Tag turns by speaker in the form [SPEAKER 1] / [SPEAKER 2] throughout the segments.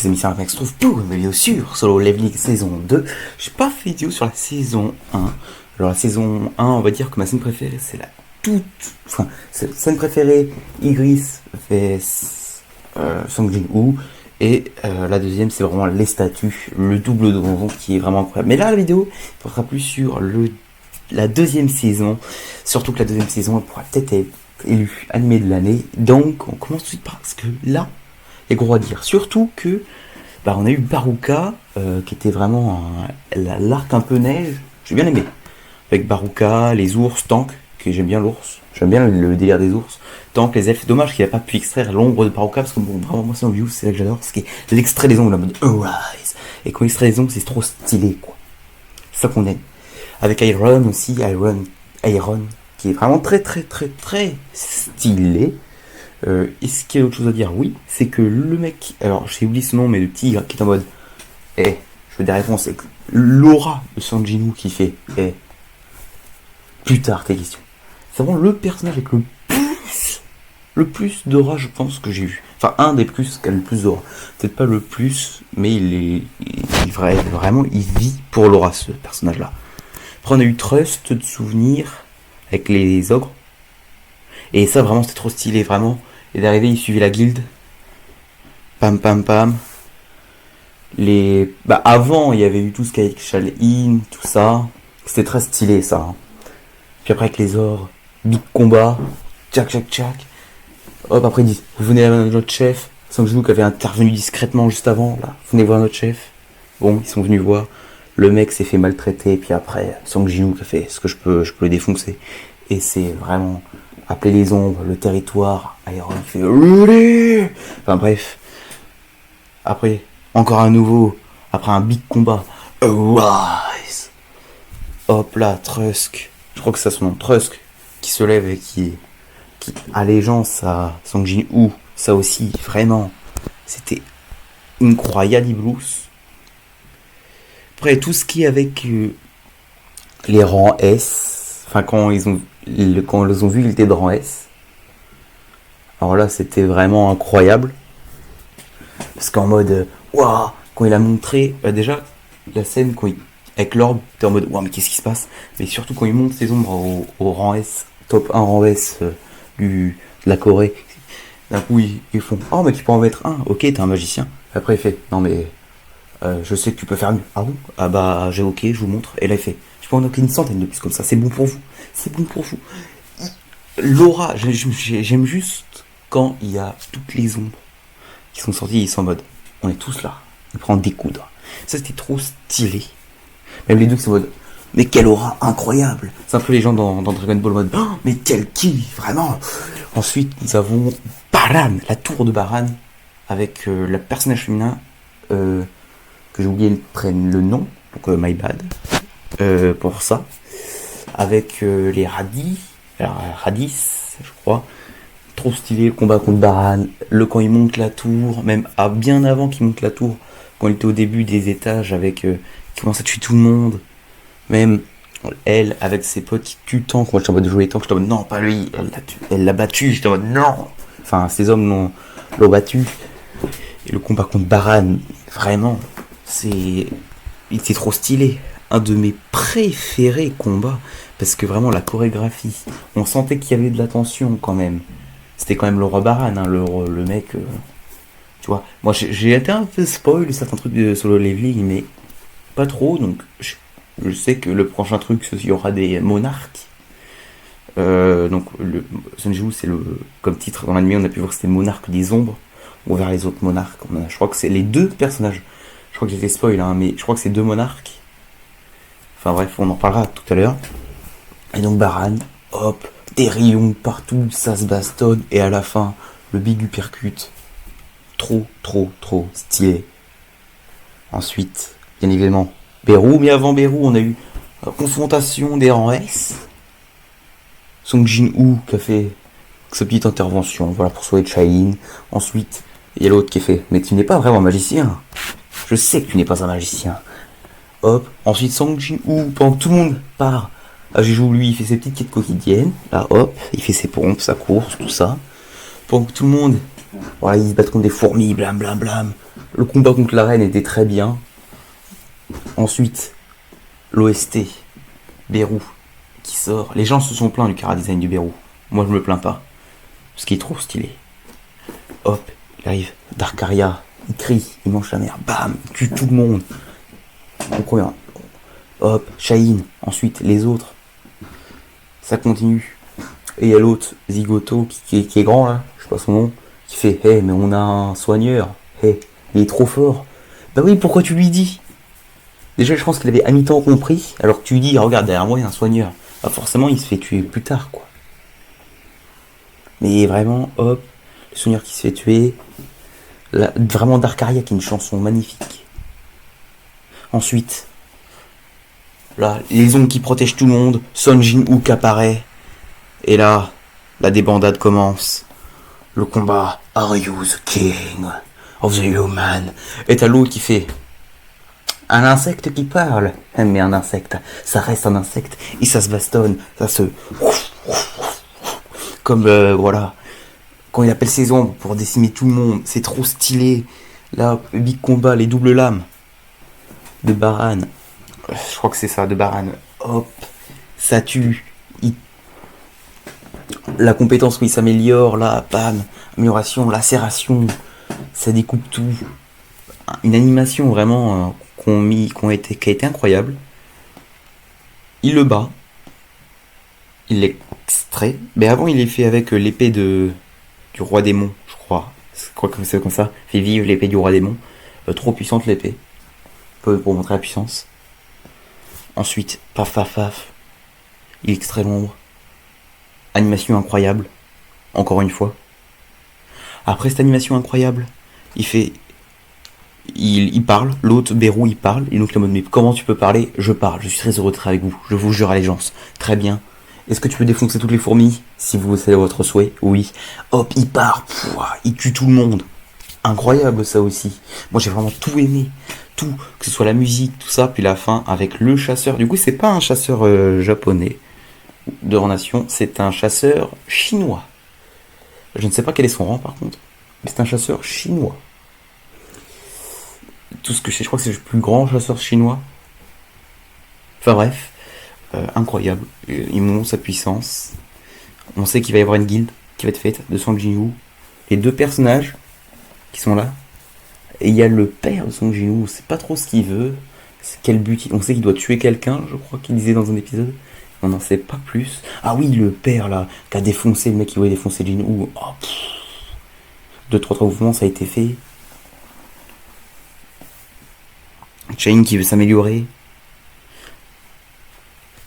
[SPEAKER 1] c'est Mister Max se trouve pour une vidéo sur Solo Leveling saison 2. J'ai pas fait vidéo sur la saison 1. Alors la saison 1, on va dire que ma scène préférée, c'est la scène préférée, Igris vs Song Jin-woo. Et la deuxième, c'est vraiment les statues, le double donjon qui est vraiment incroyable. Mais là, la vidéo portera plus sur la deuxième saison. Surtout que la deuxième saison, elle pourra peut-être être élue animée de l'année. Donc, on commence tout de suite parce que là, il y a gros à dire. Surtout que, on a eu Baruka, qui était vraiment l'arc un peu neige. J'ai bien aimé. Avec Baruka, les ours, Tank, que j'aime bien l'ours. J'aime bien le délire des ours. Tank, les elfes. Dommage qu'il n'a pas pu extraire l'ombre de Baruka, parce que bon, vraiment, moi, c'est un view, c'est là que j'adore. Parce que l'extrait des ongles, la mode Arise. Et quand il extrait les ongles, c'est trop stylé, quoi. C'est ça qu'on aime. Avec Iron aussi, Iron, qui est vraiment très, très, très, très stylé. Est-ce qu'il y a autre chose à dire? Oui, c'est que le mec, alors j'ai oublié son nom, mais le tigre qui est en mode, je veux des réponses, c'est l'aura de Song Jin-woo qui fait, plus tard tes questions. C'est vraiment le personnage avec le plus d'aura, je pense, que j'ai vu. Enfin, un des plus qui a le plus d'aura. Peut-être pas le plus, mais il vit pour l'aura, ce personnage-là. Après, on a eu Trust de souvenirs avec les ogres. Et ça, vraiment, c'était trop stylé, vraiment. Et d'arriver, il suivait la guilde. Pam, pam, pam. Avant, il y avait eu tout ce qu'avec Shall-In, tout ça. C'était très stylé, ça. Hein. Puis après, avec les ors, big combat. Tchac, tchac, tchac. Hop, après, ils disent, vous venez voir notre chef. Song Jin-woo qui avait intervenu discrètement juste avant. Là, venez voir notre chef. Bon, ils sont venus voir. Le mec s'est fait maltraiter. Et puis après, Song Jin-woo qui a fait ce que je peux le défoncer. Et c'est vraiment... appeler les ombres, le territoire, Iron qui fait Rudy. Enfin bref. Après, encore un nouveau, après un big combat, Arise. Hop là, Trusk. Je crois que c'est son nom, Trusk, qui se lève et qui allégeance à Song Jin-woo. Ça aussi, vraiment, c'était incroyable, Blues. Après, tout ce qui est avec les rangs S, enfin quand ils ont vu, il était de rang S. Alors là, c'était vraiment incroyable. Parce qu'en mode, waouh, quand il a montré, déjà, la scène avec l'orbe, t'es en mode, waouh, mais qu'est-ce qui se passe? Mais surtout quand il monte ses ombres au rang S, top 1 rang S de la Corée. D'un coup, ils font, oh, mais tu peux en mettre un. Ok, t'es un magicien. Après, il fait, non, mais je sais que tu peux faire mieux. Ah bon? Ah bah, j'ai ok, je vous montre. Et là, il fait, je peux en enlever une centaine de plus comme ça, c'est bon pour vous. C'est bon pour vous. L'aura, j'aime juste quand il y a toutes les ombres qui sont sorties, ils sont en mode, on est tous là, on prend découdre. Ça c'était trop stylé. Même les deux qui sont en mode, mais quelle aura incroyable. C'est un peu les gens dans Dragon Ball mode, oh, mais quel ki, vraiment. Ensuite nous avons Baran, la tour de Baran, avec le personnage féminin, que j'ai oublié le nom, donc my bad, pour ça. Avec les Radis, je crois. Trop stylé le combat contre Baran. Quand il monte la tour, même bien avant qu'il monte la tour, quand il était au début des étages, il commence à tuer tout le monde. Même elle, avec ses potes qui tuent Tank. Moi, j'étais en mode de jouer Tank, j'étais en mode non, pas lui, elle l'a battu. J'étais en mode non. Enfin, ces hommes l'ont battu. Et le combat contre Baran, vraiment, il était trop stylé. Un de mes préférés combats, parce que vraiment la chorégraphie, on sentait qu'il y avait de la tension quand même. C'était quand même le roi Baran, hein, le mec, tu vois. Moi j'ai été un peu spoil certains trucs de Solo Leveling, mais pas trop, donc je sais que le prochain truc, il y aura des monarques. Donc Sun Jin-woo, c'est comme titre dans l'anime, on a pu voir que c'était monarque des ombres, ou vers les autres monarques. Je crois que c'est les deux personnages. Je crois que j'ai fait spoil, hein, mais je crois que c'est deux monarques. Enfin bref, on en parlera tout à l'heure. Et donc Baran, hop, des rayons partout, ça se bastonne. Et à la fin, le big uppercut. Trop, trop, trop stylé. Ensuite, bien évidemment, Beru. Mais avant Beru, on a eu confrontation des rangs S. Song Jin-woo qui a fait sa petite intervention, voilà, pour sauver Shall-In. Ensuite, il y a l'autre qui a fait, mais tu n'es pas vraiment un magicien. Je sais que tu n'es pas un magicien. Hop, ensuite Song Jin-woo, pendant que tout le monde part à Jeju, lui, il fait ses petites quêtes quotidiennes. Là, hop, il fait ses pompes, sa course, tout ça. Pendant que tout le monde Voilà, ils se battent contre des fourmis, blam blam blam. Le combat contre la reine était très bien. Ensuite, l'OST, Beru, qui sort. Les gens se sont plaints du chara-design du Beru. Moi, je me plains pas. Parce qu'il est trop stylé. Hop, il arrive. Darkaria, il crie, il mange sa mère. Bam, il tue tout le monde. Incroyable. Hop, Shaheen. Ensuite, les autres. Ça continue. Et il y a l'autre, Zigoto, qui est grand là. Je sais pas son nom. Qui fait, hé, mais on a un soigneur. Hé, il est trop fort. Bah oui, pourquoi tu lui dis? Déjà, je pense qu'il avait à mi-temps compris. Alors que tu lui dis, regarde, derrière moi, il y a un soigneur. Bah forcément, il se fait tuer plus tard, quoi. Mais vraiment, hop, le soigneur qui se fait tuer. Là, vraiment Darkaria qui est une chanson magnifique. Ensuite, là, les ombres qui protègent tout le monde. Son Jin-Hook apparaît. Et là, la débandade commence. Le combat. Are you the king of the human? Et t'as l'autre qui fait. Un insecte qui parle. Mais un insecte, ça reste un insecte. Et ça se bastonne. Ça se. Comme, voilà. Quand il appelle ses ombres pour décimer tout le monde. C'est trop stylé. Là, big combat, les doubles lames. De Baran. Je crois que c'est ça, de Baran. Hop. Ça tue. La compétence où il s'améliore, là, bam. Amélioration, lacération. Ça découpe tout. Une animation vraiment qui a été incroyable. Il le bat. Il l'extrait. Mais avant, il est fait avec l'épée du roi démon, je crois. Je crois que c'est comme ça. Fait vivre l'épée du roi démon. Trop puissante l'épée. Pour montrer la puissance. Ensuite, paf paf paf. Il extrait l'ombre. Animation incroyable. Encore une fois. Après cette animation incroyable, il parle, l'autre Beru il parle, et donc le mode mais comment tu peux parler? Je parle, je suis très heureux d'être avec vous, je vous jure allégeance. Très bien. Est-ce que tu peux défoncer toutes les fourmis? Si vous c'est votre souhait, oui. Hop, il part, il tue tout le monde. Incroyable ça aussi. Moi j'ai vraiment tout aimé. Tout, que ce soit la musique, tout ça, puis la fin avec le chasseur. Du coup c'est pas un chasseur japonais de nation, c'est un chasseur chinois. Je ne sais pas quel est son rang par contre, mais c'est un chasseur chinois. Tout ce que je sais, je crois que c'est le plus grand chasseur chinois. Enfin bref, incroyable. Il montre sa puissance. On sait qu'il va y avoir une guilde qui va être faite de Song Jin-woo. Les deux personnages qui sont là. Et il y a le père de Song Jin-woo, on sait pas trop ce qu'il veut. Quel but on sait qu'il doit tuer quelqu'un, je crois qu'il disait dans un épisode. On n'en sait pas plus. Ah oui, le père là, qui a défoncé le mec qui voulait défoncer Jin-woo. Oh, 2-3 mouvements, ça a été fait. Shaheen qui veut s'améliorer.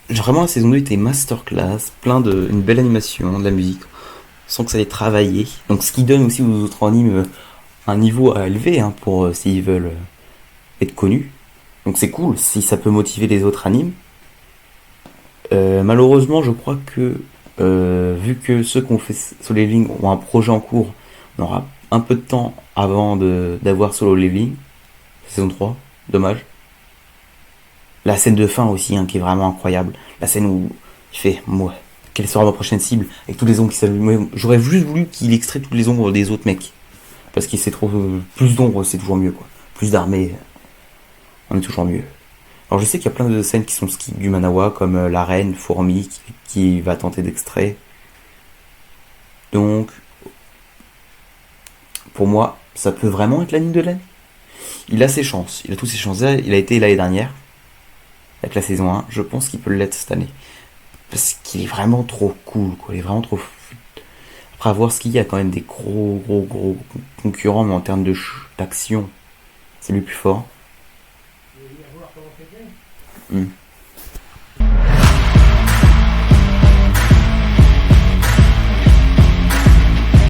[SPEAKER 1] Vraiment, la saison 2 était masterclass, une belle animation, de la musique, sans que ça ait travaillé. Donc, ce qui donne aussi aux autres animes un niveau à élever pour s'ils veulent être connus. Donc, c'est cool si ça peut motiver les autres animes. Malheureusement, je crois que vu que ceux qui ont fait Solo Leveling ont un projet en cours, on aura un peu de temps avant d'avoir Solo Leveling, saison 3. Dommage. La scène de fin aussi, qui est vraiment incroyable. La scène où il fait, moi, quelle sera ma prochaine cible? Avec tous les ombres qui s'allument. J'aurais juste voulu qu'il extrait toutes les ombres des autres mecs. Parce qu'il sait trop. Plus d'ombres, c'est toujours mieux, quoi. Plus d'armées, on est toujours mieux. Alors je sais qu'il y a plein de scènes qui sont skip du Manawa, comme la reine, fourmi, qui va tenter d'extrait. Donc, pour moi, ça peut vraiment être l'anime de l'année. Il a ses chances, il a toutes ses chances. Il a été l'année dernière, avec la saison 1, je pense qu'il peut l'être cette année. Parce qu'il est vraiment trop cool, quoi. Il est vraiment trop. Après, à voir ce qu'il y a quand même des gros concurrents, mais en termes d'action, c'est lui le plus fort. Hmm.